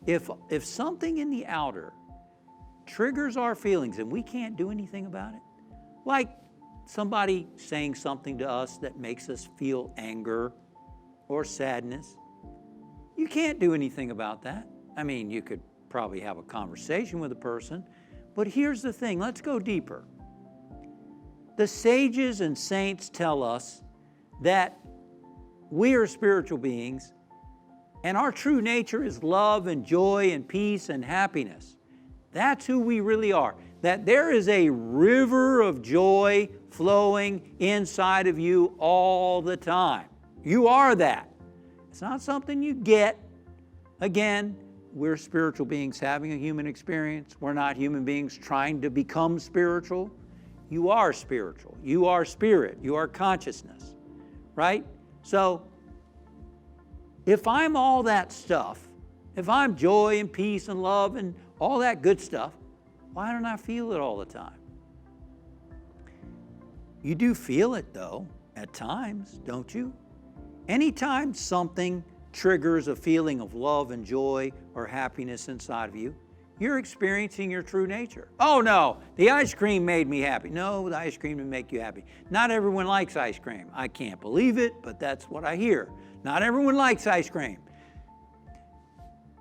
If something in the outer triggers our feelings and we can't do anything about it, like somebody saying something to us that makes us feel anger or sadness, you can't do anything about that. I mean, you could probably have a conversation with a person, but here's the thing, let's go deeper. The sages and saints tell us that we are spiritual beings and our true nature is love and joy and peace and happiness. That's who we really are. That there is a river of joy flowing inside of you all the time. You are that. It's not something you get. Again, we're spiritual beings having a human experience. We're not human beings trying to become spiritual. You are spiritual. You are spirit. You are consciousness, right? So, if I'm all that stuff, if I'm joy and peace and love and all that good stuff, why don't I feel it all the time? You do feel it though, at times, don't you? Anytime something triggers a feeling of love and joy or happiness inside of you, you're experiencing your true nature. Oh no, the ice cream made me happy. No, the ice cream didn't make you happy. Not everyone likes ice cream. I can't believe it, but that's what I hear. Not everyone likes ice cream.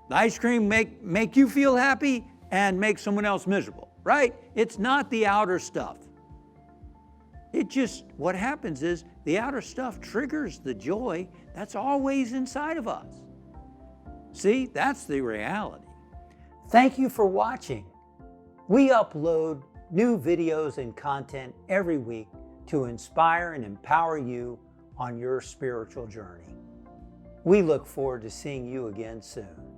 The ice cream make you feel happy and make someone else miserable, right? It's not the outer stuff. It just, what happens is the outer stuff triggers the joy that's always inside of us. See, that's the reality. Thank you for watching. We upload new videos and content every week to inspire and empower you on your spiritual journey. We look forward to seeing you again soon.